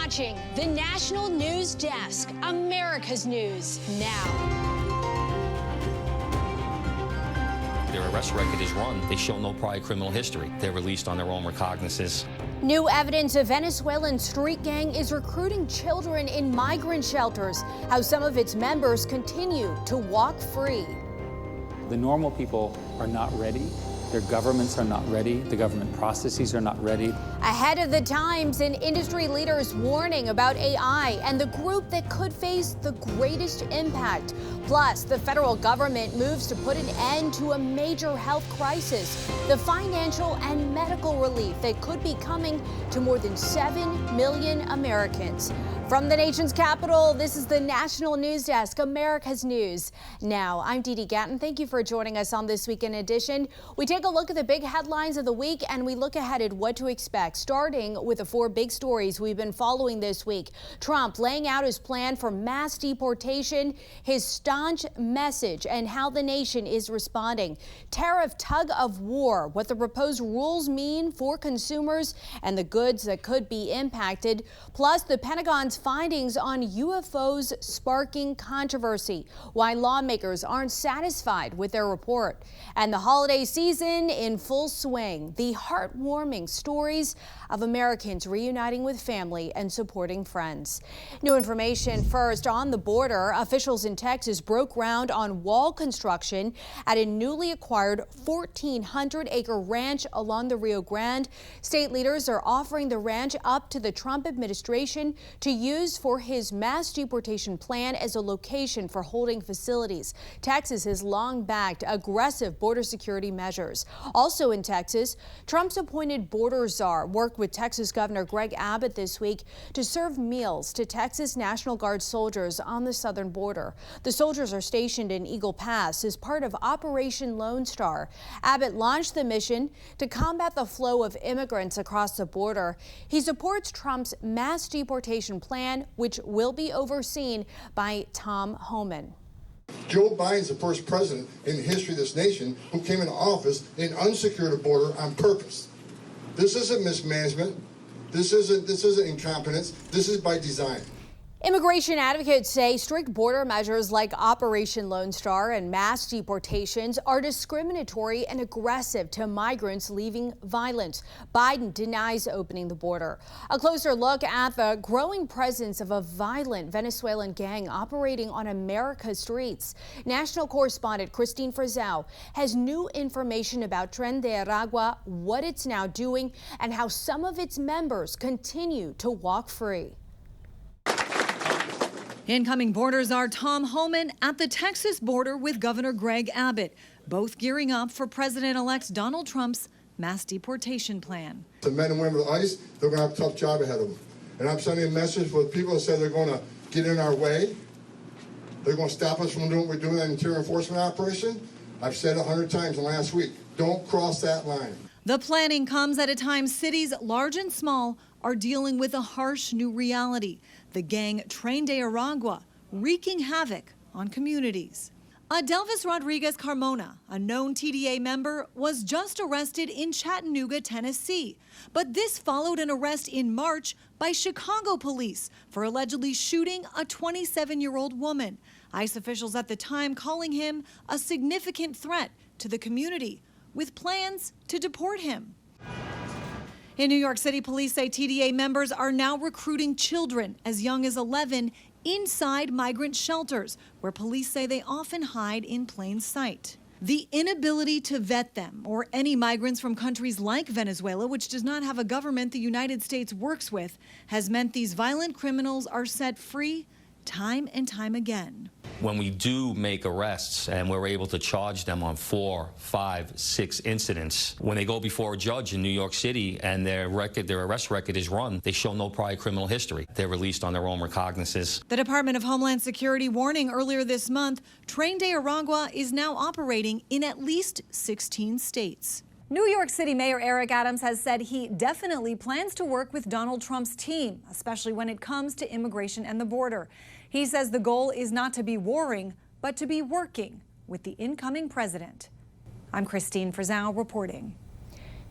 watching the National News Desk, America's News Now. Their arrest record is run. They show no prior criminal history. They're released on their own recognizances. New evidence a Venezuelan street gang is recruiting children in migrant shelters. How some of its members continue to walk free. The normal people are not ready. Their governments are not ready. The government processes are not ready. Ahead of the times, and industry leaders warning about AI and the group that could face the greatest impact. Plus, the federal government moves to put an end to a major health crisis. The financial and medical relief that could be coming to more than 7 million Americans. From the nation's capital, this is the National News Desk, America's News Now. I'm Dee Dee Gatton. Thank you for joining us on this weekend edition. We take a look at the big headlines of the week and we look ahead at what to expect, starting with the 4 big stories we've been following this week. Trump laying out his plan for mass deportation, his staunch message, and how the nation is responding. Tariff tug of war, what the proposed rules mean for consumers and the goods that could be impacted, plus the Pentagon's findings on UFOs sparking controversy, why lawmakers aren't satisfied with their report, and the holiday season in full swing, the heartwarming stories of Americans reuniting with family and supporting friends. New information first on the border. Officials in Texas broke ground on wall construction at a newly acquired 1,400-acre ranch along the Rio Grande. State leaders are offering the ranch up to the Trump administration to use for his mass deportation plan as a location for holding facilities. Texas has long backed aggressive border security measures. Also in Texas, Trump's appointed border czar worked with Texas Governor Greg Abbott this week to serve meals to Texas National Guard soldiers on the southern border. The soldiers are stationed in Eagle Pass as part of Operation Lone Star. Abbott launched the mission to combat the flow of immigrants across the border. He supports Trump's mass deportation plan, which will be overseen by Tom Homan. Joe Biden's the first president in the history of this nation who came into office and unsecured a border on purpose. This isn't mismanagement. This isn't incompetence. This is by design. Immigration advocates say strict border measures like Operation Lone Star and mass deportations are discriminatory and aggressive to migrants leaving violence. Biden denies opening the border. A closer look at the growing presence of a violent Venezuelan gang operating on America's streets. National correspondent Christine Frizzell has new information about Tren de Aragua, what it's now doing, and how some of its members continue to walk free. Incoming border czar Tom Homan at the Texas border with Governor Greg Abbott, both gearing up for President-elect Donald Trump's mass deportation plan. The men and women of ICE, they're going to have a tough job ahead of them. And I'm sending a message for the people that say they're going to get in our way. They're going to stop us from doing what we're doing, that interior enforcement operation. I've said 100 times in the last week, don't cross that line. The planning comes at a time cities large and small are dealing with a harsh new reality. The gang Tren de Aragua wreaking havoc on communities. Adelvis Rodriguez Carmona, a known TDA member, was just arrested in Chattanooga, Tennessee. But this followed an arrest in March by Chicago police for allegedly shooting a 27-year-old woman. ICE officials at the time calling him a significant threat to the community, with plans to deport him. In New York City, police say TDA members are now recruiting children as young as 11 inside migrant shelters, where police say they often hide in plain sight. The inability to vet them, or any migrants from countries like Venezuela, which does not have a government the United States works with, has meant these violent criminals are set free time and time again. When we do make arrests and we're able to charge them on 4, 5, 6 incidents, when they go before a judge in New York City and their arrest record is run, they show no prior criminal history. They're released on their own recognizances. The Department of Homeland Security warning earlier this month, Tren de Aragua is now operating in at least 16 states. New York City Mayor Eric Adams has said he definitely plans to work with Donald Trump's team, especially when it comes to immigration and the border. He says the goal is not to be warring, but to be working with the incoming president. I'm Christine Frizzell reporting.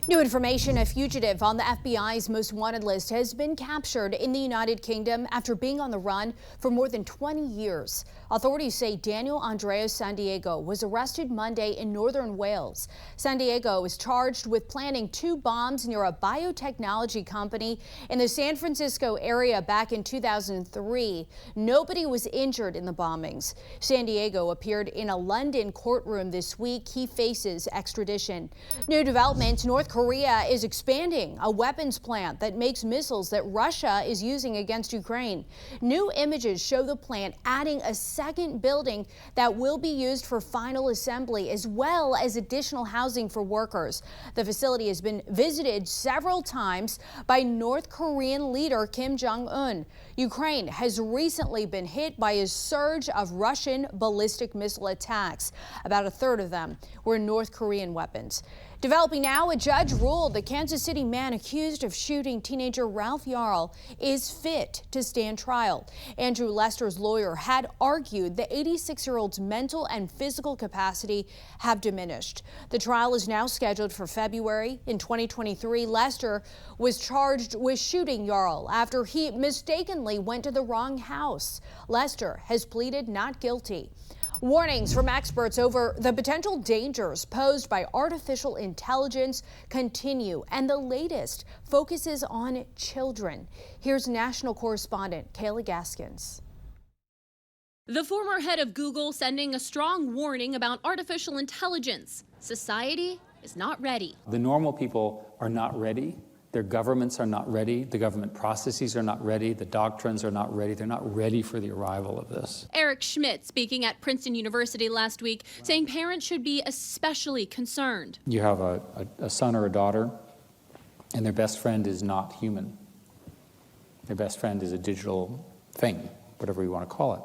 New information: a fugitive on the FBI's most wanted list has been captured in the United Kingdom after being on the run for more than 20 years. Authorities say Daniel Andreas Sandiego was arrested Monday in northern Wales. Sandiego is charged with planning 2 bombs near a biotechnology company in the San Francisco area back in 2003. Nobody was injured in the bombings. Sandiego appeared in a London courtroom this week. He faces extradition. New developments: North Korea is expanding a weapons plant that makes missiles that Russia is using against Ukraine. New images show the plant adding a second building that will be used for final assembly, as well as additional housing for workers. The facility has been visited several times by North Korean leader Kim Jong-un. Ukraine has recently been hit by a surge of Russian ballistic missile attacks. About a third of them were North Korean weapons. Developing now: a judge ruled the Kansas City man accused of shooting teenager Ralph Yarl is fit to stand trial. Andrew Lester's lawyer had argued the 86-year-old's mental and physical capacity have diminished. The trial is now scheduled for February. In 2023, Lester was charged with shooting Yarl after he mistakenly went to the wrong house. Lester has pleaded not guilty. Warnings from experts over the potential dangers posed by artificial intelligence continue, and the latest focuses on children. Here's national correspondent Kayla Gaskins. The former head of Google sending a strong warning about artificial intelligence. Society is not ready. The normal people are not ready. Their governments are not ready. The government processes are not ready. The doctrines are not ready. They're not ready for the arrival of this. Eric Schmidt speaking at Princeton University last week, saying parents should be especially concerned. You have a son or a daughter, and their best friend is not human. Their best friend is a digital thing, whatever you want to call it.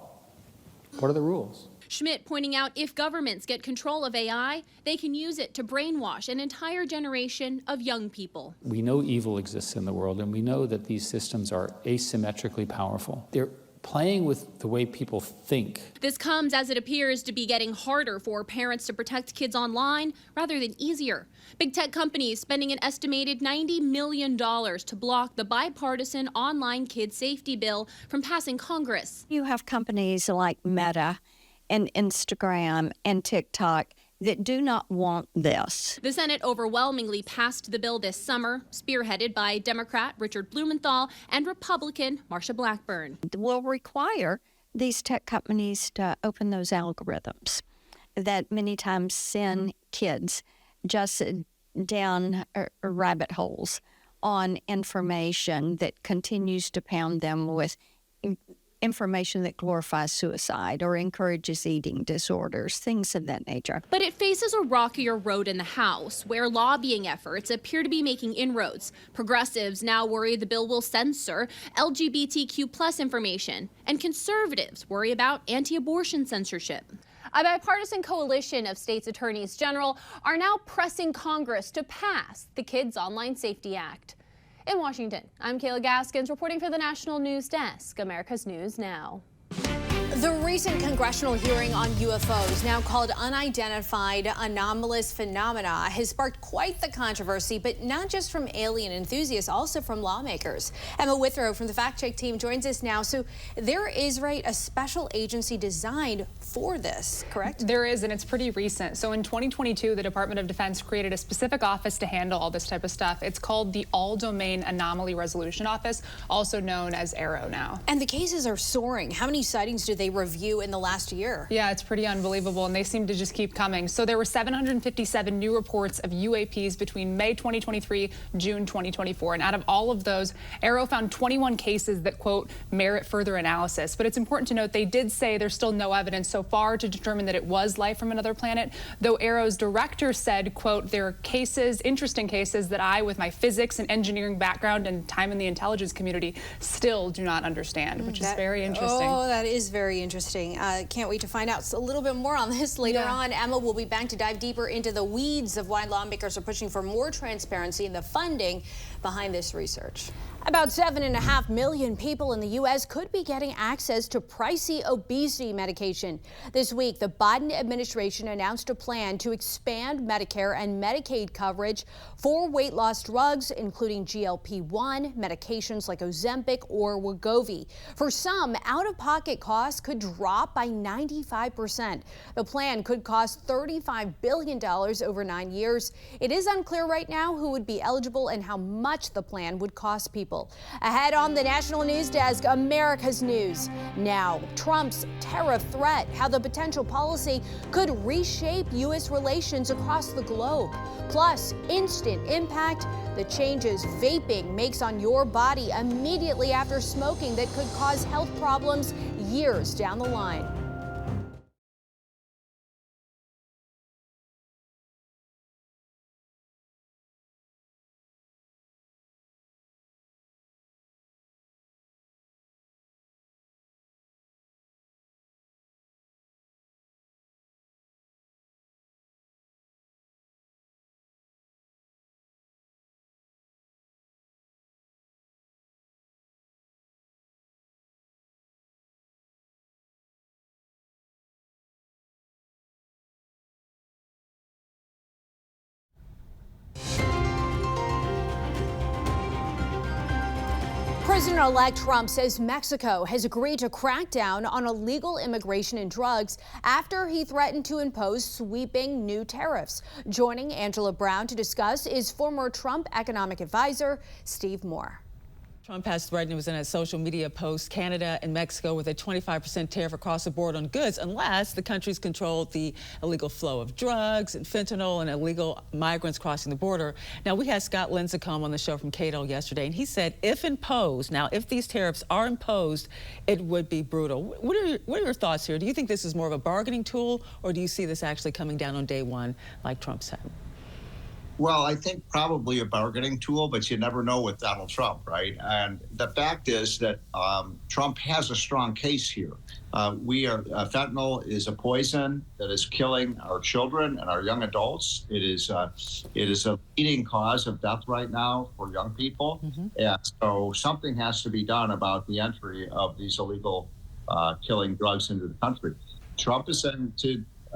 What are the rules? Schmidt pointing out if governments get control of AI, they can use it to brainwash an entire generation of young people. We know evil exists in the world, and we know that these systems are asymmetrically powerful. They're playing with the way people think. This comes as it appears to be getting harder for parents to protect kids online rather than easier. Big tech companies spending an estimated $90 million to block the bipartisan online kid safety bill from passing Congress. You have companies like Meta and Instagram and TikTok that do not want this. The Senate overwhelmingly passed the bill this summer, spearheaded by Democrat Richard Blumenthal and Republican Marsha Blackburn. It will require these tech companies to open those algorithms that many times send kids just down rabbit holes on information that continues to pound them with information that glorifies suicide or encourages eating disorders, things of that nature. But it faces a rockier road in the House, where lobbying efforts appear to be making inroads. Progressives now worry the bill will censor LGBTQ+ information, and conservatives worry about anti-abortion censorship. A bipartisan coalition of states' attorneys general are now pressing Congress to pass the Kids Online Safety Act. In Washington, I'm Kayla Gaskins reporting for the National News Desk, America's News Now. The recent congressional hearing on UFOs, now called Unidentified Anomalous Phenomena, has sparked quite the controversy, but not just from alien enthusiasts, also from lawmakers. Emma Withrow from the Fact Check team joins us now. So there is, right, a special agency designed for this, correct? There is, and it's pretty recent. So in 2022, the Department of Defense created a specific office to handle all this type of stuff. It's called the All-Domain Anomaly Resolution Office, also known as AARO now. And the cases are soaring. How many sightings did they review in the last year? Yeah, it's pretty unbelievable, and they seem to just keep coming. So there were 757 new reports of UAPs between May 2023, June 2024. And out of all of those, AARO found 21 cases that, quote, merit further analysis. But it's important to note they did say there's still no evidence so far to determine that it was life from another planet, though AARO's director said, quote, there are cases, interesting cases, that I, with my physics and engineering background and time in the intelligence community, still do not understand, which is very interesting. Oh, that is very interesting. Can't wait to find out a little bit more on this later on. Emma will be back to dive deeper into the weeds of why lawmakers are pushing for more transparency and the funding behind this research. About 7.5 million people in the U.S. could be getting access to pricey obesity medication. This week, the Biden administration announced a plan to expand Medicare and Medicaid coverage for weight loss drugs, including GLP-1, medications like Ozempic or Wegovy. For some, out-of-pocket costs could drop by 95%. The plan could cost $35 billion over 9 years. It is unclear right now who would be eligible and how much the plan would cost people. Ahead on the National News Desk, America's News. Now, Trump's tariff threat, how the potential policy could reshape U.S. relations across the globe. Plus, instant impact, the changes vaping makes on your body immediately after smoking that could cause health problems years down the line. President-elect Trump says Mexico has agreed to crack down on illegal immigration and drugs after he threatened to impose sweeping new tariffs. Joining Angelo Brown to discuss is former Trump economic advisor Steve Moore. Trump has threatened, it was in a social media post, Canada and Mexico with a 25% tariff across the board on goods unless the countries control the illegal flow of drugs and fentanyl and illegal migrants crossing the border. Now, we had Scott Lincecum on the show from Cato yesterday, and he said if imposed, now if these tariffs are imposed, it would be brutal. What are your thoughts here? Do you think this is more of a bargaining tool, or do you see this actually coming down on day one like Trump said? Well, I think probably a bargaining tool, but you never know with Donald Trump, right? And the fact is that Trump has a strong case here. Fentanyl is a poison that is killing our children and our young adults. It is a leading cause of death right now for young people. And so something has to be done about the entry of these illegal killing drugs into the country. Trump is saying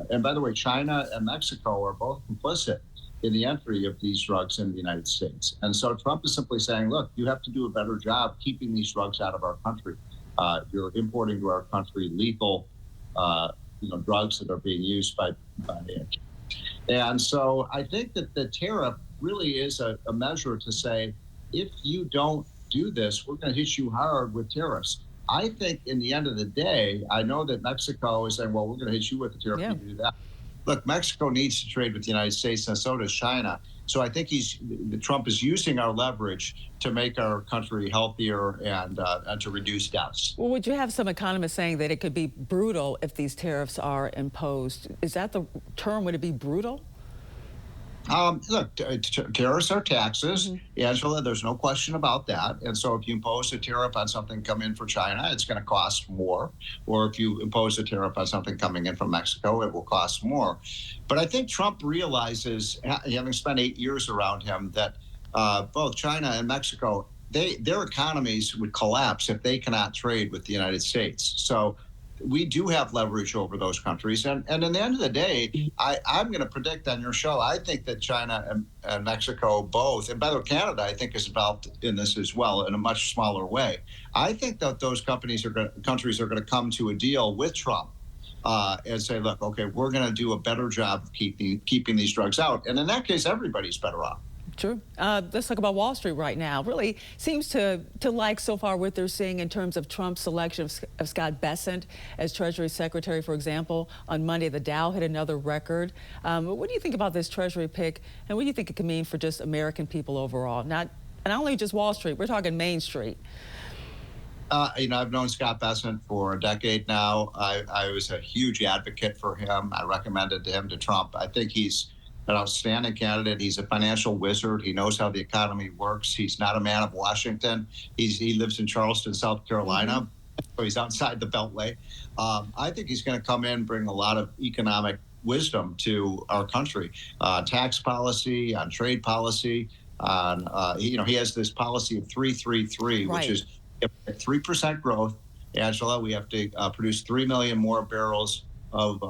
and by the way, China and Mexico are both complicit in the entry of these drugs in the United States. And so Trump is simply saying, look, you have to do a better job keeping these drugs out of our country. You're importing to our country lethal drugs that are being used by it. And so I think that the tariff really is a measure to say, if you don't do this, we're going to hit you hard with tariffs. I think in the end of the day, I know that Mexico is saying, well, we're going to hit you with the tariff if you do that. Look, Mexico needs to trade with the United States, and so does China. So I think Trump is using our leverage to make our country healthier and to reduce deaths. Well, would you have some economists saying that it could be brutal if these tariffs are imposed? Is that the term? Would it be brutal? Look, tariffs are taxes, Angela, there's no question about that. And so if you impose a tariff on something coming in from China, it's going to cost more. Or if you impose a tariff on something coming in from Mexico, it will cost more. But I think Trump realizes, having spent 8 years around him, that both China and Mexico, their economies would collapse if they cannot trade with the United States. So we do have leverage over those countries. And in the end of the day, I'm going to predict on your show, I think that China and Mexico both, and by the way, Canada, I think is involved in this as well in a much smaller way. I think that those countries are going to come to a deal with Trump and say, look, okay, we're going to do a better job of keeping these drugs out. And in that case, everybody's better off. True. Let's talk about Wall Street right now. Really seems to like so far what they're seeing in terms of Trump's selection of Scott Bessent as Treasury Secretary, for example. On Monday, the Dow hit another record. What do you think about this Treasury pick, and what do you think it could mean for just American people overall? Not only just Wall Street, we're talking Main Street. I've known Scott Bessent for a decade now. I was a huge advocate for him. I recommended him to Trump. I think he's an outstanding candidate. He's a financial wizard. He knows how the economy works. He's not a man of Washington. He lives in Charleston, South Carolina, so he's outside the Beltway. I think he's going to come in and bring a lot of economic wisdom to our country, tax policy, on trade policy. on he has this policy of 3-3-3, Right. which is 3% growth. Angela, we have to produce 3 million more barrels of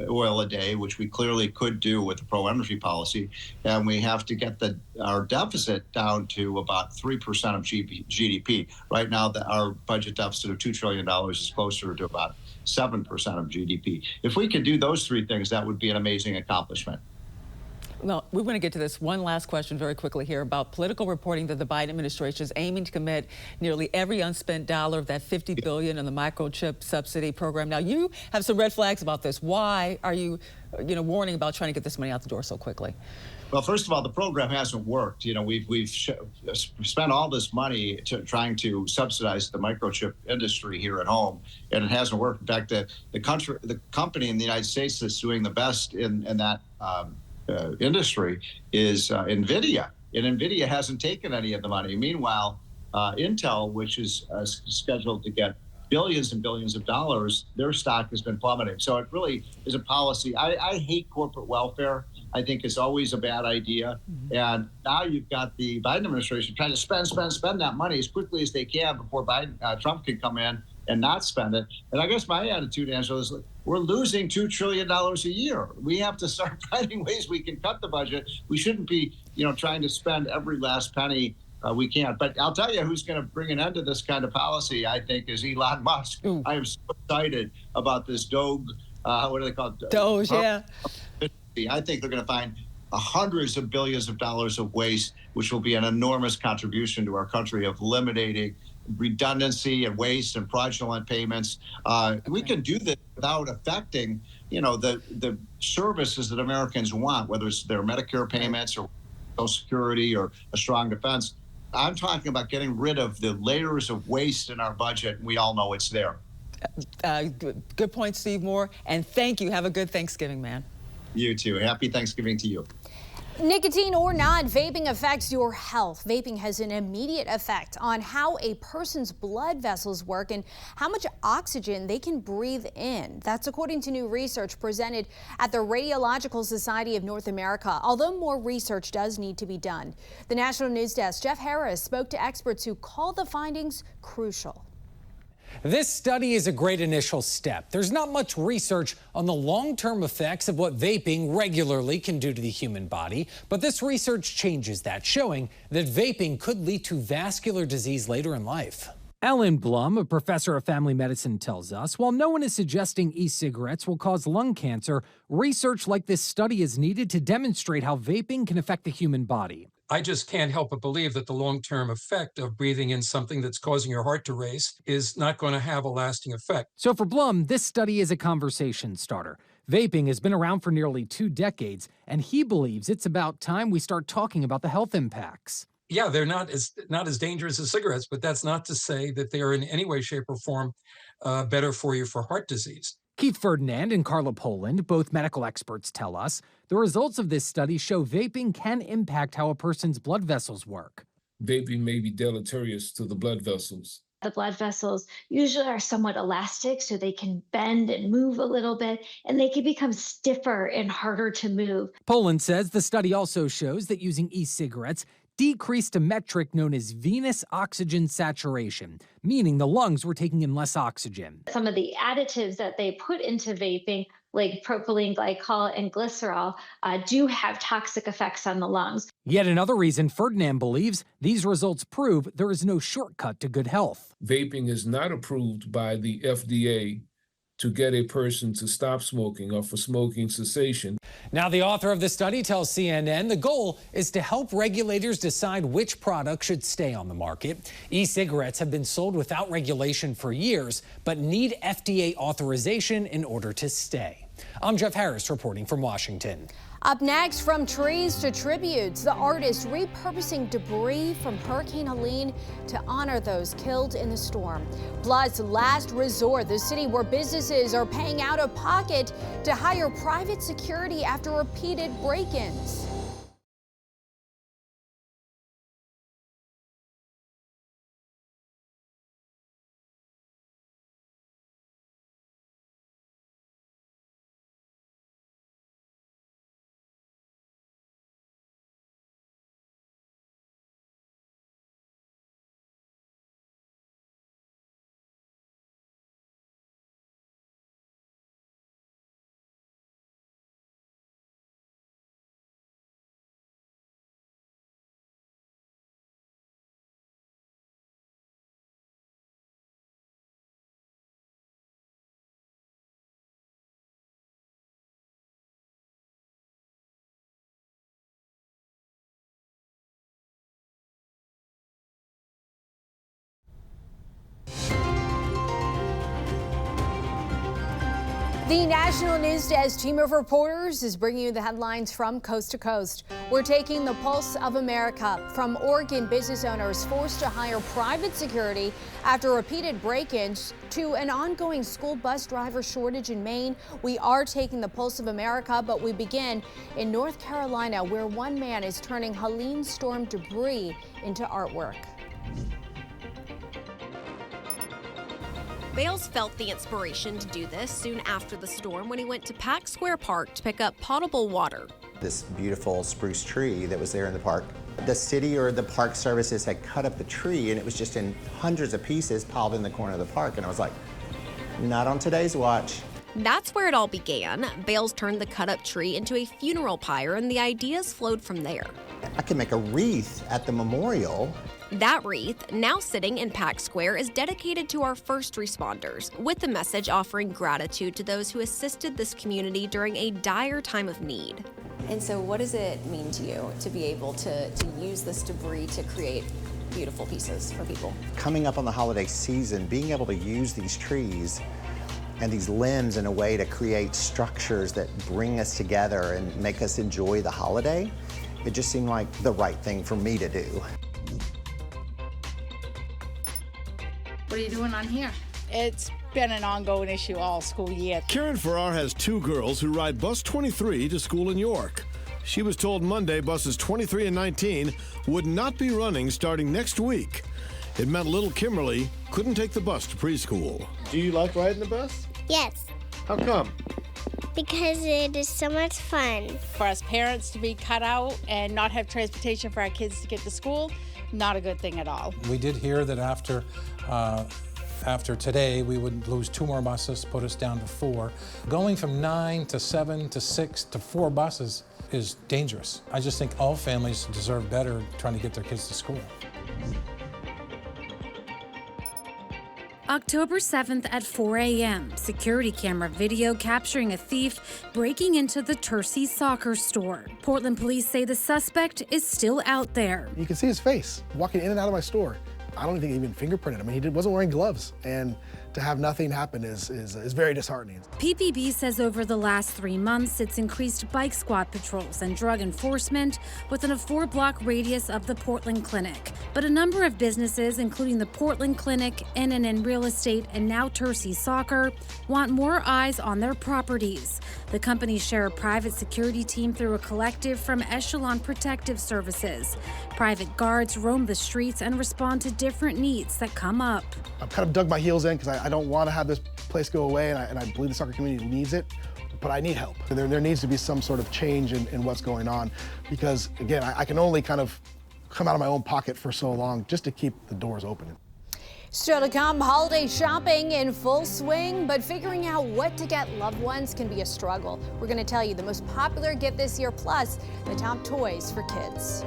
oil a day, which we clearly could do with the pro-energy policy, and we have to get our deficit down to about 3% of GDP. Right now, our budget deficit of $2 trillion is closer to about 7% of GDP. If we could do those three things, that would be an amazing accomplishment. Well, we want to get to this one last question very quickly here about political reporting that the Biden administration is aiming to commit nearly every unspent dollar of that $50 billion in the microchip subsidy program. Now, you have some red flags about this. Why are you, warning about trying to get this money out the door so quickly? Well, first of all, the program hasn't worked. We've spent all this money trying to subsidize the microchip industry here at home, and it hasn't worked. In fact, the company in the United States that's doing the best in that industry is NVIDIA, and NVIDIA hasn't taken any of the money. Meanwhile, Intel, which is scheduled to get billions and billions of dollars, their stock has been plummeting. So it really is a policy. I hate corporate welfare. I think it's always a bad idea. Mm-hmm. And now you've got the Biden administration trying to spend that money as quickly as they can before Trump can come in and not spend it. And I guess my attitude, Angelo, is we're losing $2 trillion a year. We have to start finding ways we can cut the budget. We shouldn't be, trying to spend every last penny we can. But I'll tell you who's going to bring an end to this kind of policy, I think, is Elon Musk. Ooh. I am so excited about this Doge, what do they call it? Doge, yeah. I think they're going to find hundreds of billions of dollars of waste, which will be an enormous contribution to our country of eliminating redundancy and waste and fraudulent payments. We can do this without affecting, the services that Americans want, whether it's their Medicare payments or Social Security or a strong defense. I'm talking about getting rid of the layers of waste in our budget. We all know it's there. Good point, Steve Moore. And thank you. Have a good Thanksgiving, man. You too. Happy Thanksgiving to you. Nicotine or not, vaping affects your health. Vaping has an immediate effect on how a person's blood vessels work and how much oxygen they can breathe in. That's according to new research presented at the Radiological Society of North America, although more research does need to be done. The National News Desk, Jeff Harris, spoke to experts who call the findings crucial. This study is a great initial step. There's not much research on the long-term effects of what vaping regularly can do to the human body, but this research changes that, showing that vaping could lead to vascular disease later in life. Ellen Blum, a professor of family medicine, tells us while no one is suggesting e-cigarettes will cause lung cancer, research like this study is needed to demonstrate how vaping can affect the human body. I just can't help but believe that the long-term effect of breathing in something that's causing your heart to race is not going to have a lasting effect. So for Blum, this study is a conversation starter. Vaping has been around for nearly 2 decades, and he believes it's about time we start talking about the health impacts. Yeah, they're not as dangerous as cigarettes, but that's not to say that they are in any way, shape, or form better for you for heart disease. Keith Ferdinand and Carla Poland, both medical experts, tell us the results of this study show vaping can impact how a person's blood vessels work. Vaping may be deleterious to the blood vessels. The blood vessels usually are somewhat elastic, so they can bend and move a little bit, and they can become stiffer and harder to move. Poland says the study also shows that using e-cigarettes decreased a metric known as venous oxygen saturation, meaning the lungs were taking in less oxygen. Some of the additives that they put into vaping, like propylene glycol and glycerol, do have toxic effects on the lungs. Yet another reason Ferdinand believes these results prove there is no shortcut to good health. Vaping is not approved by the FDA to get a person to stop smoking or for smoking cessation. Now, the author of the study tells CNN the goal is to help regulators decide which products should stay on the market. E-cigarettes have been sold without regulation for years, but need FDA authorization in order to stay. I'm Jeff Harris reporting from Washington. Up next, from trees to tributes, the artist repurposing debris from Hurricane Helene to honor those killed in the storm. Plus, last resort, the city where businesses are paying out of pocket to hire private security after repeated break-ins. The National News Desk team of reporters is bringing you the headlines from coast to coast. We're taking the pulse of America, from Oregon business owners forced to hire private security after repeated break-ins to an ongoing school bus driver shortage in Maine. We are taking the pulse of America, but we begin in North Carolina, where one man is turning Helene storm debris into artwork. Bales felt the inspiration to do this soon after the storm when he went to Pack Square Park to pick up potable water. This beautiful spruce tree that was there in the park. The city or the park services had cut up the tree and it was just in hundreds of pieces piled in the corner of the park. And I was like, not on today's watch. That's where it all began. Bales turned the cut up tree into a funeral pyre and the ideas flowed from there. I could make a wreath at the memorial. That wreath, now sitting in Pack Square, is dedicated to our first responders, with the message offering gratitude to those who assisted this community during a dire time of need. And so what does it mean to you to be able to use this debris to create beautiful pieces for people? Coming up on the holiday season, being able to use these trees and these limbs in a way to create structures that bring us together and make us enjoy the holiday, it just seemed like the right thing for me to do. What are you doing on here? It's been an ongoing issue all school year. Karen Farrar has two girls who ride bus 23 to school in York. She was told Monday buses 23 and 19 would not be running starting next week. It meant little Kimberly couldn't take the bus to preschool. Do you like riding the bus? Yes. How come? Because it is so much fun. For us parents to be cut out and not have transportation for our kids to get to school, not a good thing at all. We did hear that after today, we would lose 2 more buses, put us down to 4. Going from 9 to 7 to 6 to 4 buses is dangerous. I just think all families deserve better trying to get their kids to school. October 7th at 4 a.m., security camera video capturing a thief breaking into the Tercey soccer store. Portland police say the suspect is still out there. You can see his face walking in and out of my store. I don't think he even fingerprinted. I mean, he wasn't wearing gloves, and to have nothing happen is very disheartening. PPB says over the last 3 months, it's increased bike squad patrols and drug enforcement within a 4-block radius of the Portland Clinic. But a number of businesses, including the Portland Clinic, NNN Real Estate, and now Tercey Soccer, want more eyes on their properties. The companies share a private security team through a collective from Echelon Protective Services. Private guards roam the streets and respond to different needs that come up. I've kind of dug my heels in because I don't want to have this place go away, and I believe the soccer community needs it, but I need help. There needs to be some sort of change in what's going on because, again, I can only kind of come out of my own pocket for so long just to keep the doors open. Still to come, holiday shopping in full swing, but figuring out what to get loved ones can be a struggle. We're going to tell you the most popular gift this year, plus the top toys for kids.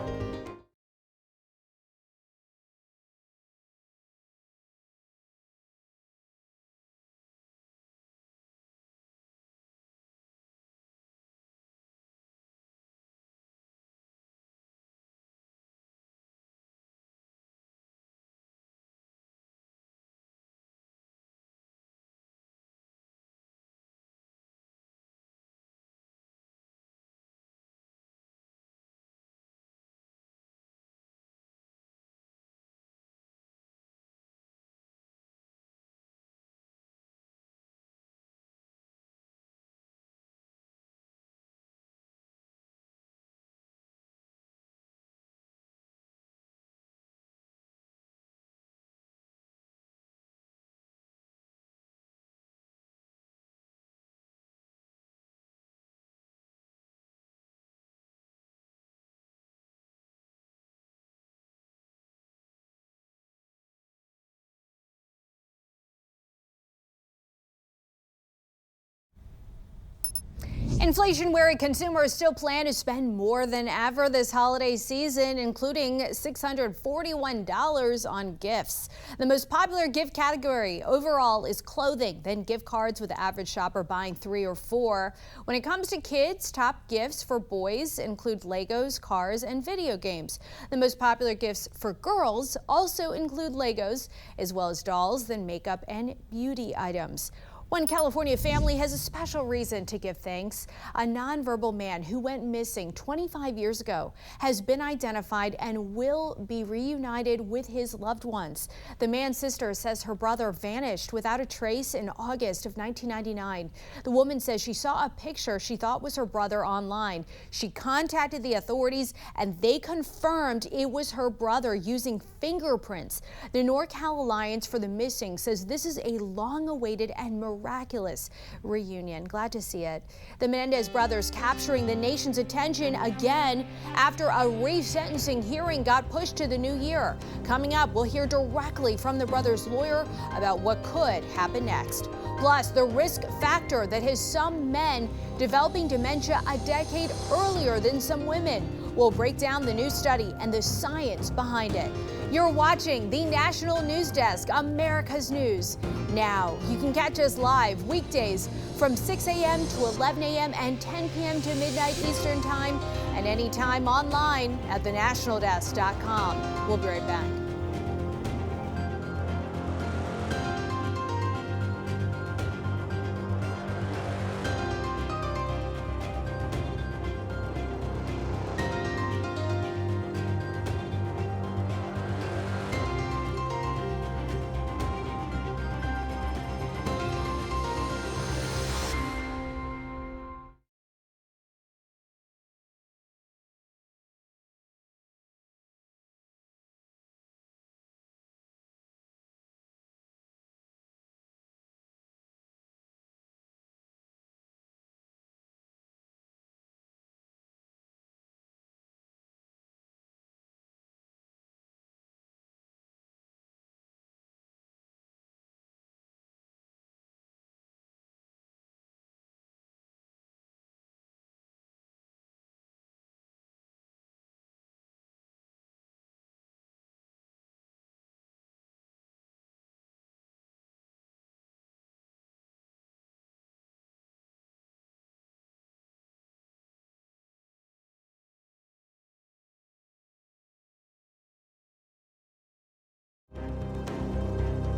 Inflation wary consumers still plan to spend more than ever this holiday season, including $641 on gifts. The most popular gift category overall is clothing, then gift cards, with the average shopper buying 3 or 4. When it comes to kids, top gifts for boys include Legos, cars, and video games. The most popular gifts for girls also include Legos, as well as dolls, then makeup and beauty items. One California family has a special reason to give thanks. A nonverbal man who went missing 25 years ago has been identified and will be reunited with his loved ones. The man's sister says her brother vanished without a trace in August of 1999. The woman says she saw a picture she thought was her brother online. She contacted the authorities and they confirmed it was her brother using fingerprints. The NorCal Alliance for the Missing says this is a long-awaited and miraculous reunion. Glad to see it. The Menendez brothers capturing the nation's attention again after a resentencing hearing got pushed to the new year. Coming up, we'll hear directly from the brothers' lawyer about what could happen next. Plus, the risk factor that has some men developing dementia a decade earlier than some women. We'll break down the new study and the science behind it. You're watching the National News Desk, America's News. Now, you can catch us live weekdays from 6 a.m. to 11 a.m. and 10 p.m. to midnight Eastern Time, and anytime online at thenationaldesk.com. We'll be right back.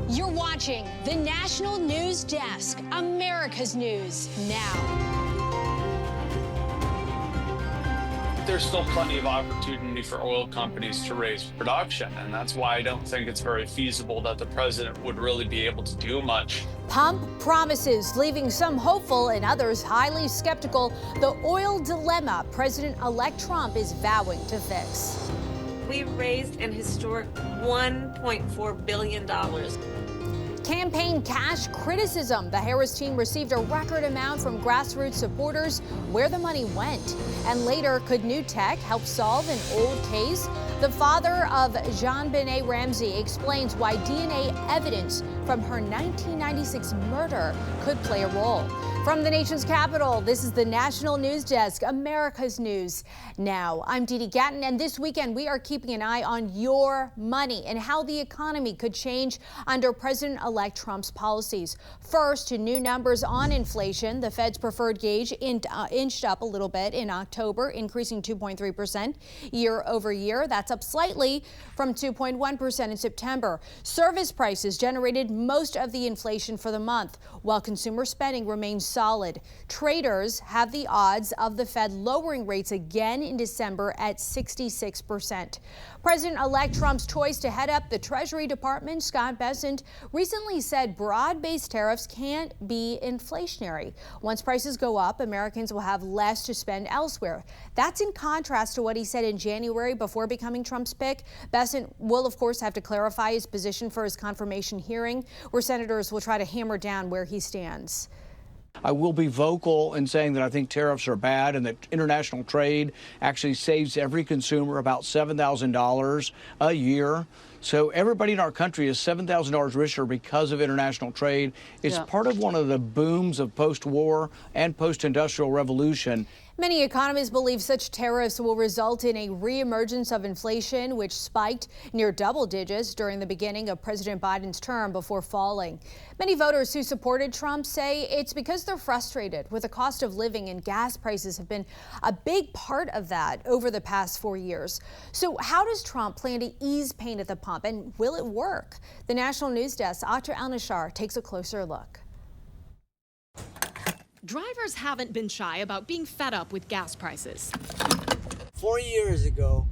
You're watching the National News Desk, America's News Now. There's still plenty of opportunity for oil companies to raise production, and that's why I don't think it's very feasible that the president would really be able to do much. Pump promises, leaving some hopeful and others highly skeptical. The oil dilemma President-elect Trump is vowing to fix. We've raised an historic $1.4 billion. Campaign cash criticism. The Harris team received a record amount from grassroots supporters. Where the money went. And later, could new tech help solve an old case? The father of JonBenet Ramsey explains why DNA evidence from her 1996 murder could play a role. From the nation's capital, this is the National News Desk, America's News Now. I'm Dee Gatton, and this weekend we are keeping an eye on your money and how the economy could change under President-elect Trump's policies. First, to new numbers on inflation. The Fed's preferred gauge inched up a little bit in October, increasing 2.3% year over year. That's up slightly from 2.1% in September. Service prices generated most of the inflation for the month, while consumer spending remains solid. Traders have the odds of the Fed lowering rates again in December at 66%. President-elect Trump's choice to head up the Treasury Department, Scott Bessent, recently said broad-based tariffs can't be inflationary. Once prices go up, Americans will have less to spend elsewhere. That's in contrast to what he said in January before becoming Trump's pick. Bessent will, of course, have to clarify his position for his confirmation hearing, where senators will try to hammer down where he stands. I will be vocal in saying that I think tariffs are bad and that international trade actually saves every consumer about $7,000 a year. So everybody in our country is $7,000 richer because of international trade. It's part of one of the booms of post-war and post-industrial revolution. Many economists believe such tariffs will result in a reemergence of inflation, which spiked near double digits during the beginning of President Biden's term before falling. Many voters who supported Trump say it's because they're frustrated with the cost of living, and gas prices have been a big part of that over the past 4 years. So how does Trump plan to ease pain at the pump, and will it work? The National News Desk, Atra Al-Nashar, takes a closer look. Drivers haven't been shy about being fed up with gas prices. 4 years ago,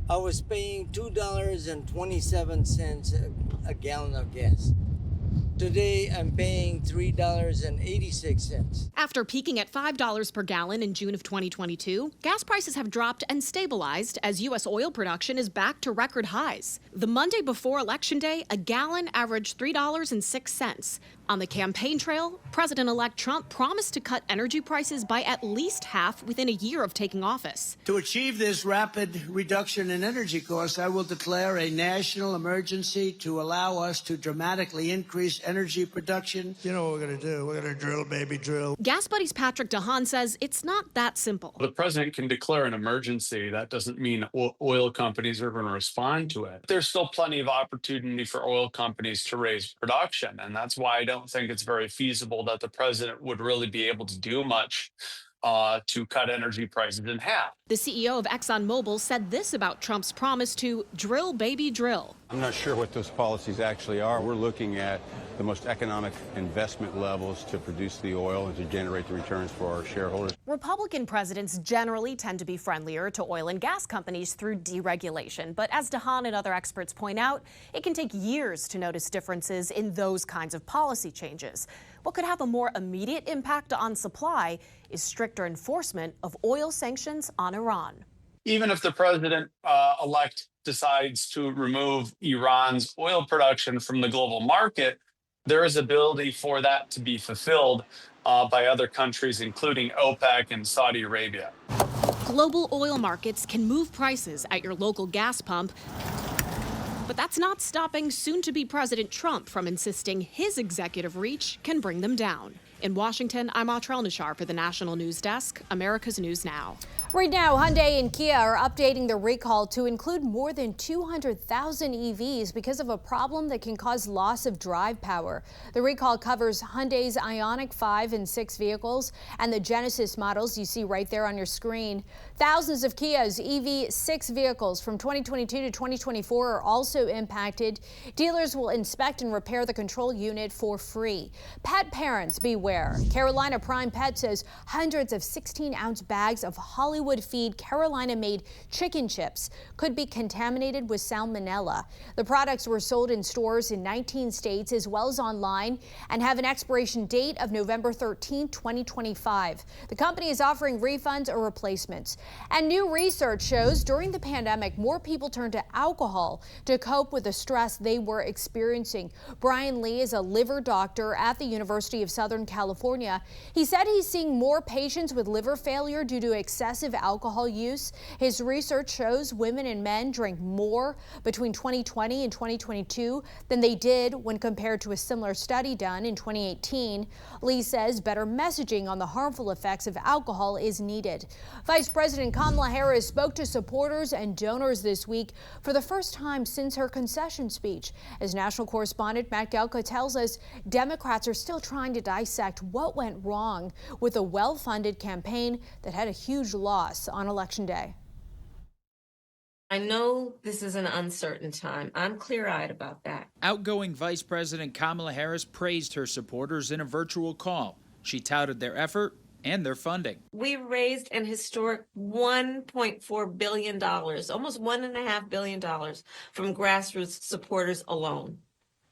I was paying $2.27 a gallon of gas. Today, I'm paying $3.86. After peaking at $5 per gallon in June of 2022, gas prices have dropped and stabilized as U.S. oil production is back to record highs. The Monday before Election Day, a gallon averaged $3.06. On the campaign trail, President-elect Trump promised to cut energy prices by at least half within a year of taking office. To achieve this rapid reduction in energy costs, I will declare a national emergency to allow us to dramatically increase energy production. You know what we're going to do? We're going to drill, baby, drill. Gas Buddy's Patrick DeHaan says it's not that simple. The president can declare an emergency. That doesn't mean oil companies are going to respond to it. There's still plenty of opportunity for oil companies to raise production, and that's why I don't think it's very feasible that the president would really be able to do much to cut energy prices in half. The CEO of ExxonMobil said this about Trump's promise to drill, baby, drill. I'm not sure what those policies actually are. We're looking at the most economic investment levels to produce the oil and to generate the returns for our shareholders. Republican presidents generally tend to be friendlier to oil and gas companies through deregulation. But as DeHaan and other experts point out, it can take years to notice differences in those kinds of policy changes. What could have a more immediate impact on supply is stricter enforcement of oil sanctions on Iran. Even if the president-elect decides to remove Iran's oil production from the global market, there is ability for that to be fulfilled by other countries, including OPEC and Saudi Arabia. Global oil markets can move prices at your local gas pump, but that's not stopping soon-to-be President Trump from insisting his executive reach can bring them down. In Washington, I'm Atrell Nishar for the National News Desk, America's News Now. Right now, Hyundai and Kia are updating the recall to include more than 200,000 EVs because of a problem that can cause loss of drive power. The recall covers Hyundai's Ioniq 5 and 6 vehicles and the Genesis models you see right there on your screen. Thousands of Kia's EV6 vehicles from 2022 to 2024 are also impacted. Dealers will inspect and repair the control unit for free. Pet parents, beware. Carolina Prime Pet says hundreds of 16-ounce bags of Hollywood feed Carolina-made chicken chips could be contaminated with salmonella. The products were sold in stores in 19 states as well as online and have an expiration date of November 13, 2025. The company is offering refunds or replacements. And new research shows during the pandemic, more people turned to alcohol to cope with the stress they were experiencing. Brian Lee is a liver doctor at the University of Southern California. He said he's seeing more patients with liver failure due to excessive alcohol use. His research shows women and men drank more between 2020 and 2022 than they did when compared to a similar study done in 2018. Lee says better messaging on the harmful effects of alcohol is needed. Vice President Kamala Harris spoke to supporters and donors this week for the first time since her concession speech. As national correspondent Matt Galka tells us, Democrats are still trying to dissect what went wrong with a well-funded campaign that had a huge loss on Election Day. I know this is an uncertain time. I'm clear-eyed about that. Outgoing Vice President Kamala Harris praised her supporters in a virtual call. She touted their effort and their funding. We raised an historic $1.4 billion, almost $1.5 billion from grassroots supporters alone.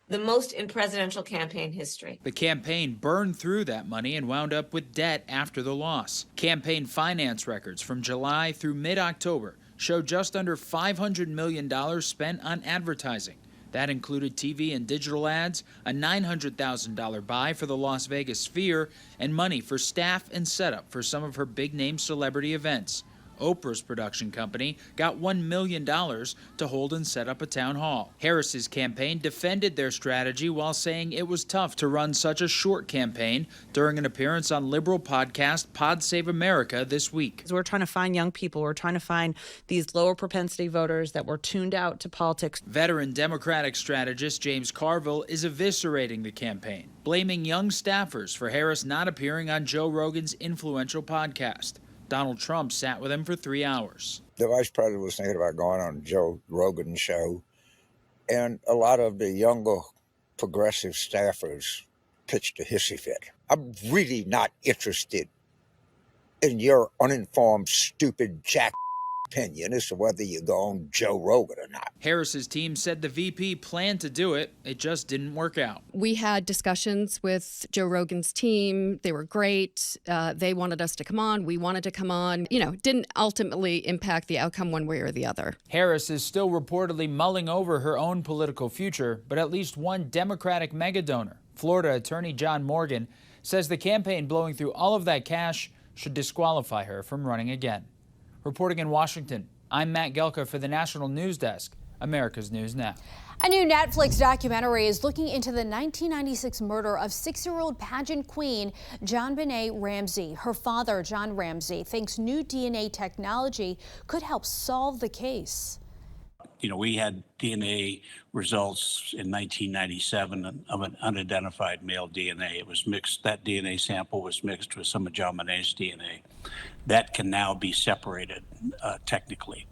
The most in presidential campaign history. The campaign burned through that money and wound up with debt after the loss. Campaign finance records from July through mid-October show just under $500 million spent on advertising. That included TV and digital ads, a $900,000 buy for the Las Vegas Sphere, and money for staff and setup for some of her big-name celebrity events. Oprah's production company got $1 million to hold and set up a town hall. Harris's campaign defended their strategy while saying it was tough to run such a short campaign during an appearance on liberal podcast Pod Save America this week. We're trying to find young people. We're trying to find these lower propensity voters that were tuned out to politics. Veteran Democratic strategist James Carville is eviscerating the campaign, blaming young staffers for Harris not appearing on Joe Rogan's influential podcast. Donald Trump sat with him for 3 hours. The vice president was thinking about going on Joe Rogan's show, and a lot of the younger progressive staffers pitched a hissy fit. I'm really not interested in your uninformed, stupid jack opinion as to whether you go on Joe Rogan or not. Harris's team said the VP planned to do it. It just didn't work out. We had discussions with Joe Rogan's team. They were great. They wanted us to come on. We wanted to come on. You know, didn't ultimately impact the outcome one way or the other. Harris is still reportedly mulling over her own political future, but at least one Democratic megadonor, Florida Attorney John Morgan, says the campaign blowing through all of that cash should disqualify her from running again. Reporting in Washington, I'm Matt Gelka for the National News Desk, America's News Now. A new Netflix documentary is looking into the 1996 murder of 6-year-old pageant queen JonBenet Ramsey. Her father, John Ramsey, thinks new DNA technology could help solve the case. You know, we had DNA results in 1997 of an unidentified male DNA. It was mixed, that DNA sample was mixed with some of JonBenet's DNA. That can now be separated technically.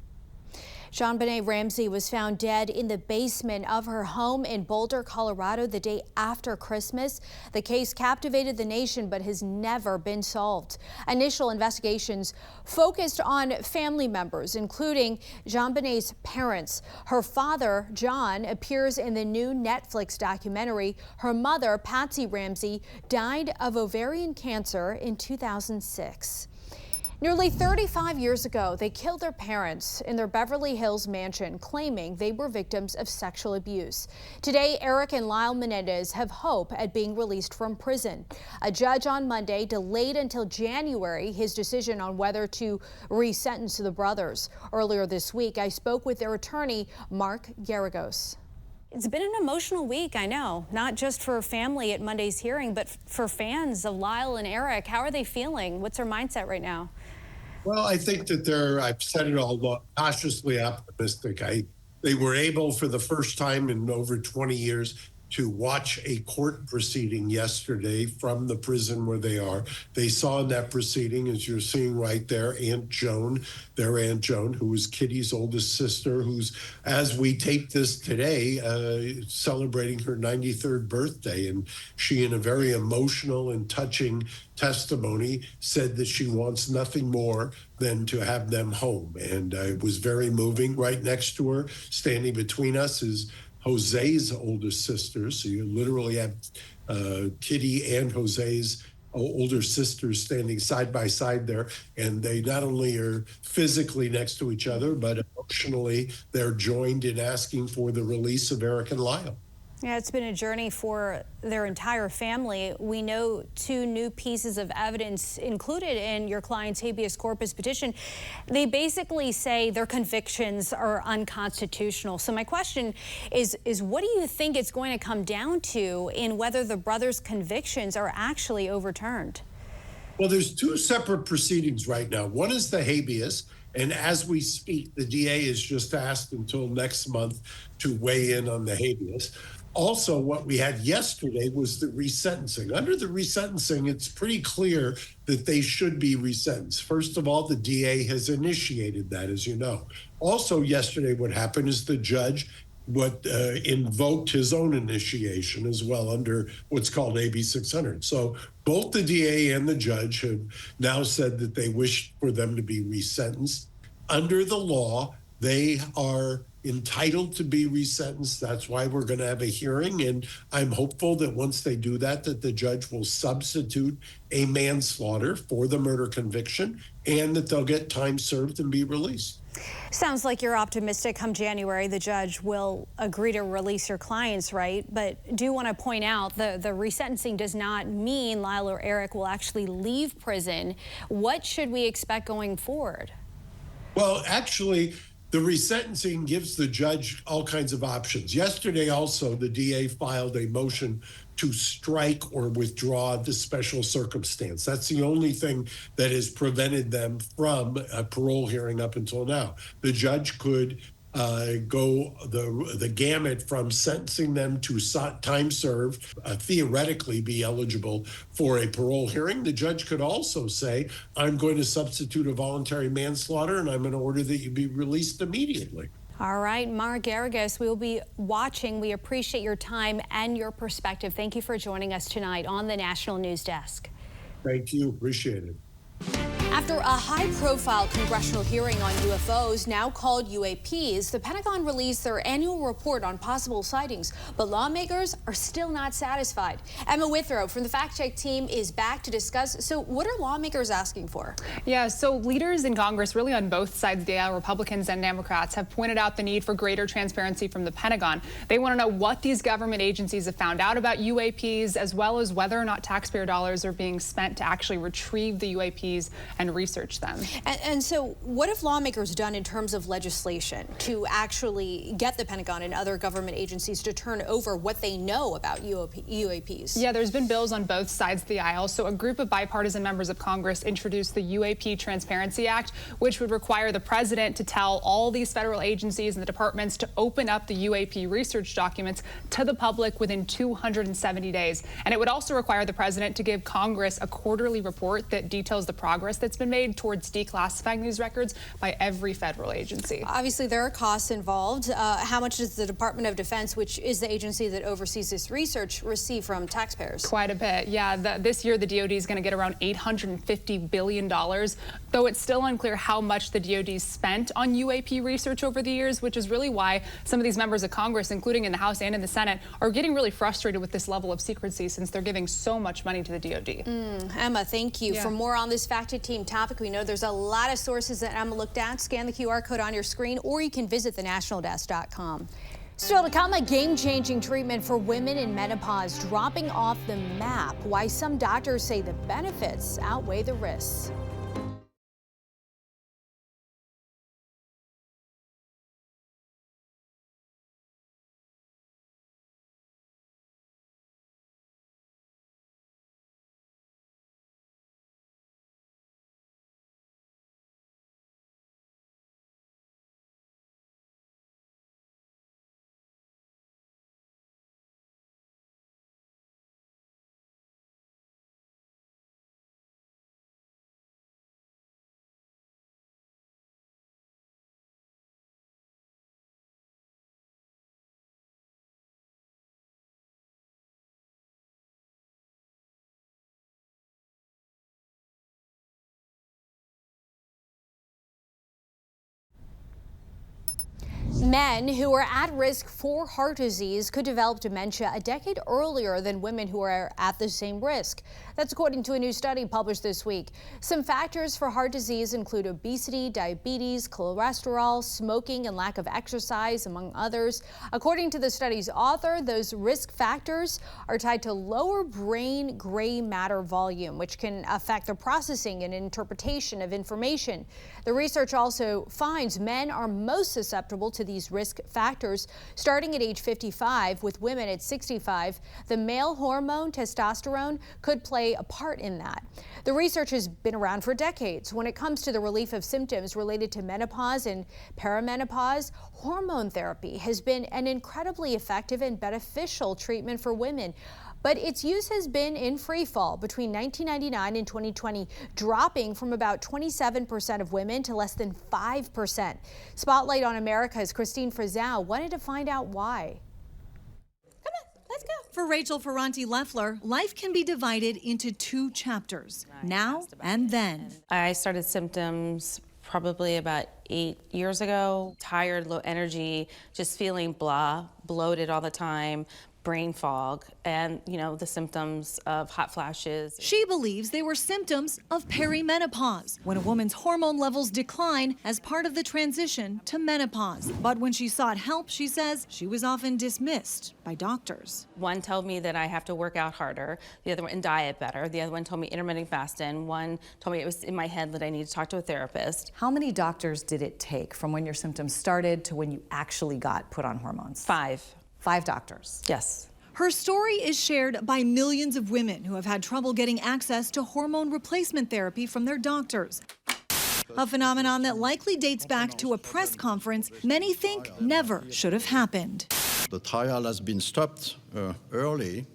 JonBenet Ramsey was found dead in the basement of her home in Boulder, Colorado, the day after Christmas. The case captivated the nation but has never been solved. Initial investigations focused on family members, including JonBenet's parents. Her father, John, appears in the new Netflix documentary. Her mother, Patsy Ramsey, died of ovarian cancer in 2006. Nearly 35 years ago, they killed their parents in their Beverly Hills mansion, claiming they were victims of sexual abuse. Today, Eric and Lyle Menendez have hope at being released from prison. A judge on Monday delayed until January his decision on whether to re-sentence the brothers. Earlier this week, I spoke with their attorney, Mark Garagos. It's been an emotional week, I know, not just for family at Monday's hearing, but for fans of Lyle and Eric. How are they feeling? What's their mindset right now? Well, I think that I've said it all, cautiously optimistic. They were able for the first time in over 20 years to watch a court proceeding yesterday from the prison where they are. They saw in that proceeding, as you're seeing right there, their Aunt Joan, who was Kitty's oldest sister, who's, as we tape this today, celebrating her 93rd birthday. And she, in a very emotional and touching testimony, said that she wants nothing more than to have them home. And it was very moving. Right next to her, standing between us, is Jose's oldest sister. So you literally have Kitty and Jose's older sisters standing side by side there. And they not only are physically next to each other, but emotionally they're joined in asking for the release of Eric and Lyle. Yeah, it's been a journey for their entire family. We know 2 new pieces of evidence included in your client's habeas corpus petition. They basically say their convictions are unconstitutional. So my question is what do you think it's going to come down to in whether the brothers' convictions are actually overturned? Well, there's 2 separate proceedings right now. One is the habeas. And as we speak, the DA is just asked until next month to weigh in on the habeas. Also, what we had yesterday was the resentencing. Under the resentencing, it's pretty clear that they should be resentenced. First of all, the DA has initiated that, as you know. Also, yesterday, what happened is the judge invoked his own initiation as well under what's called AB 600. So both the DA and the judge have now said that they wish for them to be resentenced. Under the law, they are entitled to be resentenced. That's why we're going to have a hearing. And I'm hopeful that once they do that, that the judge will substitute a manslaughter for the murder conviction and that they'll get time served and be released. Sounds like you're optimistic come January the judge will agree to release your clients, right? But do want to point out the resentencing does not mean Lyle or Eric will actually leave prison. What should we expect going forward? Well, actually, the resentencing gives the judge all kinds of options. Yesterday, also, the DA filed a motion to strike or withdraw the special circumstance. That's the only thing that has prevented them from a parole hearing up until now. The judge could go the gamut from sentencing them to time served, theoretically be eligible for a parole hearing. The judge could also say, I'm going to substitute a voluntary manslaughter and I'm going to order that you be released immediately. All right, Mara Garagos, we will be watching. We appreciate your time and your perspective. Thank you for joining us tonight on the National News Desk. Thank you. Appreciate it. After a high-profile congressional hearing on UFOs, now called UAPs, the Pentagon released their annual report on possible sightings, but lawmakers are still not satisfied. Emma Withrow from the Fact Check team is back to discuss. So what are lawmakers asking for? Yeah, so leaders in Congress, really on both sides of the aisle, Republicans and Democrats, have pointed out the need for greater transparency from the Pentagon. They want to know what these government agencies have found out about UAPs, as well as whether or not taxpayer dollars are being spent to actually retrieve the UAPs and research them. And so what have lawmakers done in terms of legislation to actually get the Pentagon and other government agencies to turn over what they know about UAPs? Yeah, there's been bills on both sides of the aisle. So a group of bipartisan members of Congress introduced the UAP Transparency Act, which would require the president to tell all these federal agencies and the departments to open up the UAP research documents to the public within 270 days. And it would also require the president to give Congress a quarterly report that details the progress that's been made towards declassifying these records by every federal agency. Obviously, there are costs involved. How much does the Department of Defense, which is the agency that oversees this research, receive from taxpayers? Quite a bit. Yeah, this year the DoD is going to get around $850 billion, though it's still unclear how much the DoD spent on UAP research over the years, which is really why some of these members of Congress, including in the House and in the Senate, are getting really frustrated with this level of secrecy since they're giving so much money to the DoD. Emma, thank you. Yeah. For more on this Fact Check team topic, we know there's a lot of sources that Emma looked at. Scan the QR code on your screen, or you can visit thenationaldesk.com. Still to come, a game-changing treatment for women in menopause dropping off the map. Why some doctors say the benefits outweigh the risks. Men who are at risk for heart disease could develop dementia a decade earlier than women who are at the same risk. That's according to a new study published this week. Some factors for heart disease include obesity, diabetes, cholesterol, smoking, and lack of exercise, among others. According to the study's author, those risk factors are tied to lower brain gray matter volume, which can affect the processing and interpretation of information. The research also finds men are most susceptible to these risk factors starting at age 55, with women at 65. The male hormone testosterone could play a part in that. The research has been around for decades. When it comes to the relief of symptoms related to menopause and perimenopause, hormone therapy has been an incredibly effective and beneficial treatment for women. But its use has been in free fall between 1999 and 2020, dropping from about 27% of women to less than 5%. Spotlight on America's Christine Frizzell wanted to find out why. Let's go. For Rachel Ferranti-Leffler, life can be divided into two chapters, now and then. I started symptoms probably about 8 years ago. Tired, low energy, just feeling blah, bloated all the time, brain fog, and, the symptoms of hot flashes. She believes they were symptoms of perimenopause, when a woman's hormone levels decline as part of the transition to menopause. But when she sought help, she says she was often dismissed by doctors. One told me that I have to work out harder, the other one, and diet better. The other one told me intermittent fasting. One told me it was in my head that I needed to talk to a therapist. How many doctors did it take from when your symptoms started to when you actually got put on hormones? 5. 5 doctors? Yes. Her story is shared by millions of women who have had trouble getting access to hormone replacement therapy from their doctors. A phenomenon that likely dates back to a press conference many think never should have happened. The trial has been stopped early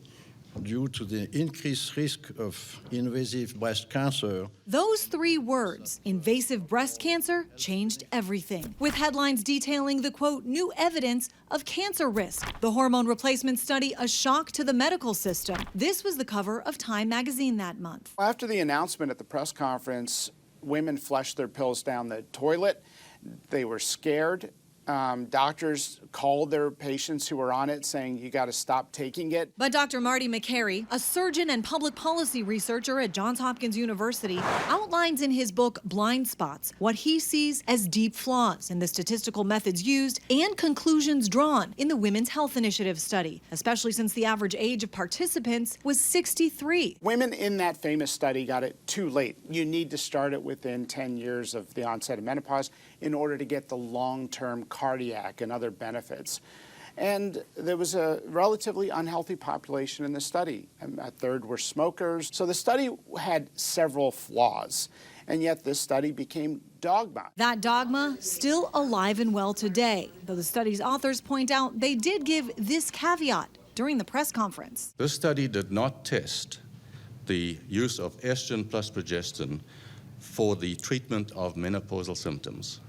due to the increased risk of invasive breast cancer. Those 3 words, invasive breast cancer, changed everything, with headlines detailing the, quote, new evidence of cancer risk. The hormone replacement study, a shock to the medical system. This was the cover of Time magazine that month. After the announcement at the press conference, women flushed their pills down the toilet. They were scared. Doctors called their patients who were on it saying, you got to stop taking it. But Dr. Marty McCary, a surgeon and public policy researcher at Johns Hopkins University, outlines in his book Blind Spots what he sees as deep flaws in the statistical methods used and conclusions drawn in the Women's Health Initiative study, especially since the average age of participants was 63. Women in that famous study got it too late. You need to start it within 10 years of the onset of menopause in order to get the long-term cardiac and other benefits. And there was a relatively unhealthy population in the study. A third were smokers. So the study had several flaws, and yet this study became dogma. That dogma still alive and well today, though the study's authors point out they did give this caveat during the press conference. This study did not test the use of estrogen plus progestin for the treatment of menopausal symptoms.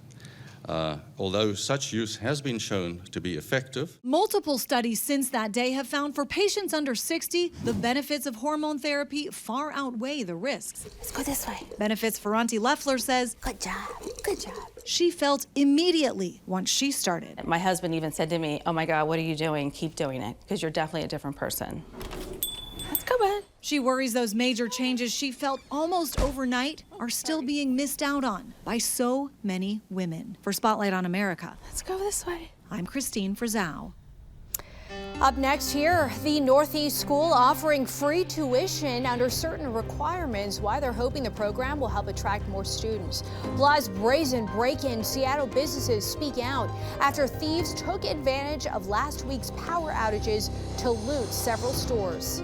Although such use has been shown to be effective. Multiple studies since that day have found for patients under 60, the benefits of hormone therapy far outweigh the risks. Let's go this way. Benefits for Auntie Leffler says, good job, good job. She felt immediately once she started. My husband even said to me, oh my God, what are you doing? Keep doing it, because you're definitely a different person. Let's go, bud. She worries those major changes she felt almost overnight are still being missed out on by so many women. For Spotlight on America, let's go this way. I'm Christine Frizzau. Up next here, the Northeast School offering free tuition under certain requirements. Why they're hoping the program will help attract more students. Plus, brazen break-in. Seattle businesses speak out after thieves took advantage of last week's power outages to loot several stores.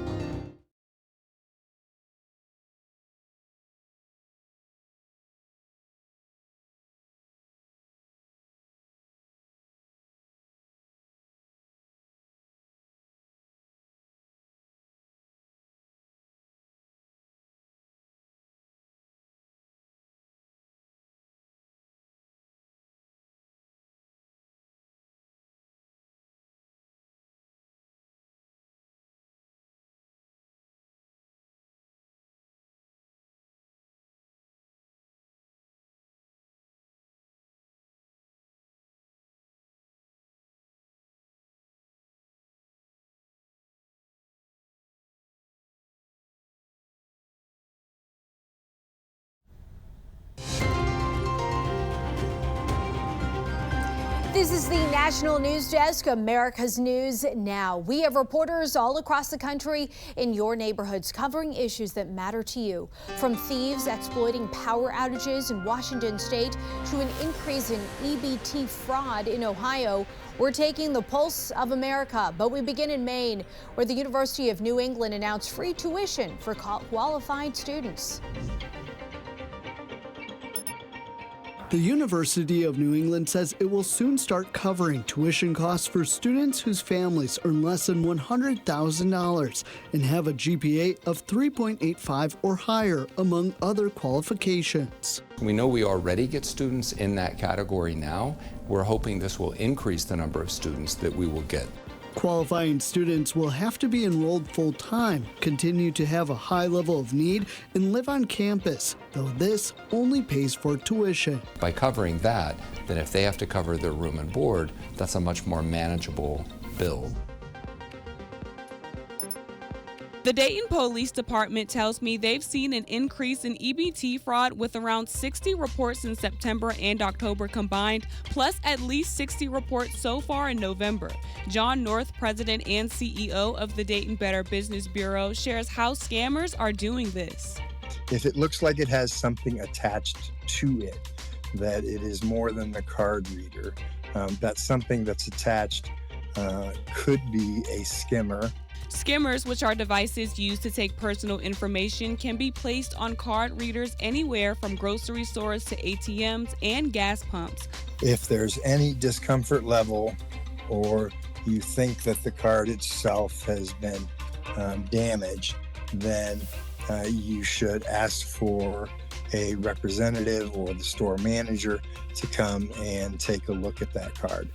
This is the National News Desk, America's News Now. We have reporters all across the country in your neighborhoods covering issues that matter to you. From thieves exploiting power outages in Washington state to an increase in EBT fraud in Ohio, we're taking the pulse of America. But we begin in Maine, where the University of New England announced free tuition for qualified students. The University of New England says it will soon start covering tuition costs for students whose families earn less than $100,000 and have a GPA of 3.85 or higher, among other qualifications. We know we already get students in that category now. We're hoping this will increase the number of students that we will get. Qualifying students will have to be enrolled full-time, continue to have a high level of need, and live on campus, though this only pays for tuition. By covering that, then if they have to cover their room and board, that's a much more manageable bill. The Dayton Police Department tells me they've seen an increase in EBT fraud with around 60 reports in September and October combined, plus at least 60 reports so far in November. John North, president and CEO of the Dayton Better Business Bureau, shares how scammers are doing this. If it looks like it has something attached to it, that it is more than the card reader, that something that's attached could be a skimmer. Skimmers, which are devices used to take personal information, can be placed on card readers anywhere from grocery stores to ATMs and gas pumps. If there's any discomfort level or you think that the card itself has been damage, then you should ask for a representative or the store manager to come and take a look at that card.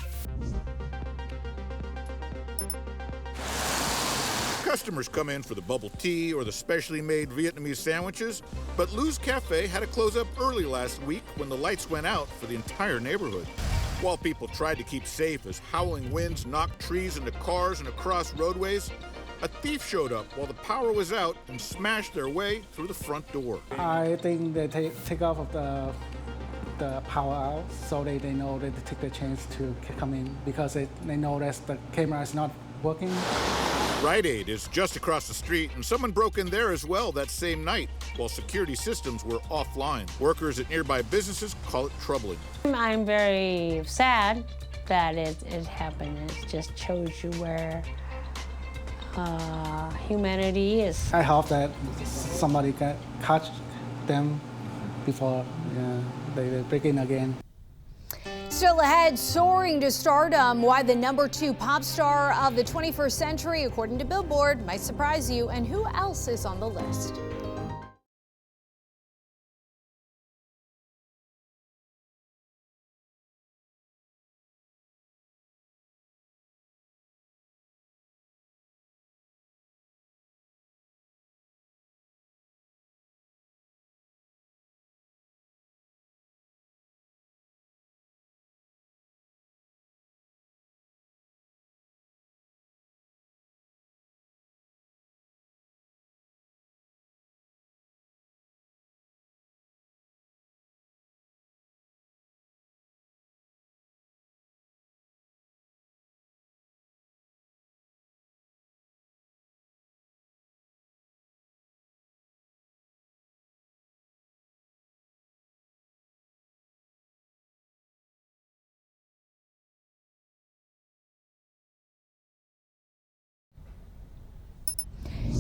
Customers come in for the bubble tea or the specially made Vietnamese sandwiches, but Lou's Cafe had to close up early last week when the lights went out for the entire neighborhood. While people tried to keep safe as howling winds knocked trees into cars and across roadways, a thief showed up while the power was out and smashed their way through the front door. I think they take off of the power out, so they know that they take the chance to come in because they know that the camera is not working. Rite Aid is just across the street, and someone broke in there as well that same night while security systems were offline. Workers at nearby businesses call it troubling. I'm very sad that it happened. It just shows you where humanity is. I hope that somebody can catch them before they break in again. Still ahead, soaring to stardom, why the #2 pop star of the 21st century, according to Billboard, might surprise you, and who else is on the list.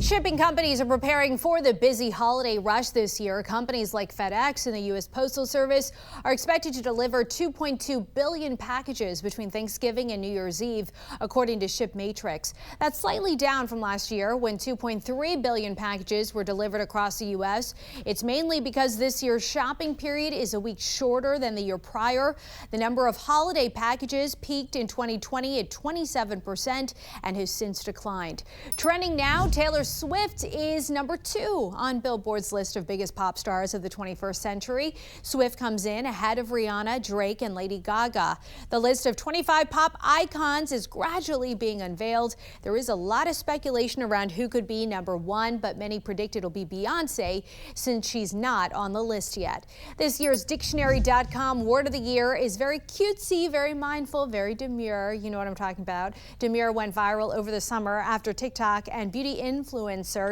Shipping companies are preparing for the busy holiday rush this year. Companies like FedEx and the U.S. Postal Service are expected to deliver 2.2 billion packages between Thanksgiving and New Year's Eve, according to ShipMatrix. That's slightly down from last year when 2.3 billion packages were delivered across the U.S. It's mainly because this year's shopping period is a week shorter than the year prior. The number of holiday packages peaked in 2020 at 27% and has since declined. Trending now, Taylor Swift is #2 on Billboard's list of biggest pop stars of the 21st century. Swift comes in ahead of Rihanna, Drake, and Lady Gaga. The list of 25 pop icons is gradually being unveiled. There is a lot of speculation around who could be #1, but many predict it'll be Beyonce since she's not on the list yet. This year's Dictionary.com word of the year is very cutesy, very mindful, very demure. You know what I'm talking about. Demure went viral over the summer after TikTok and beauty influencer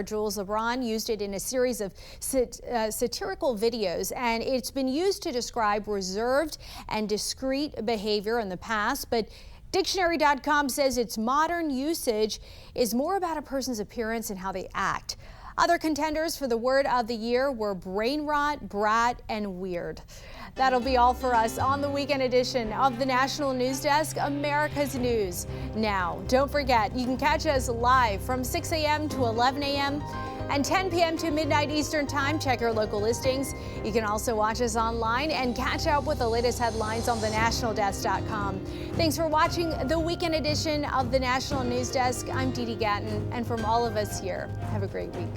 Jules LeBron used it in a series of satirical videos, and it's been used to describe reserved and discreet behavior in the past, but Dictionary.com says its modern usage is more about a person's appearance and how they act. Other contenders for the word of the year were brain rot, brat, and weird. That'll be all for us on the weekend edition of the National News Desk, America's News Now. Don't forget, you can catch us live from 6 a.m. to 11 a.m. and 10 p.m. to midnight Eastern Time. Check your local listings. You can also watch us online and catch up with the latest headlines on thenationaldesk.com. Thanks for watching the weekend edition of the National News Desk. I'm Dee Dee Gatton, and from all of us here, have a great week.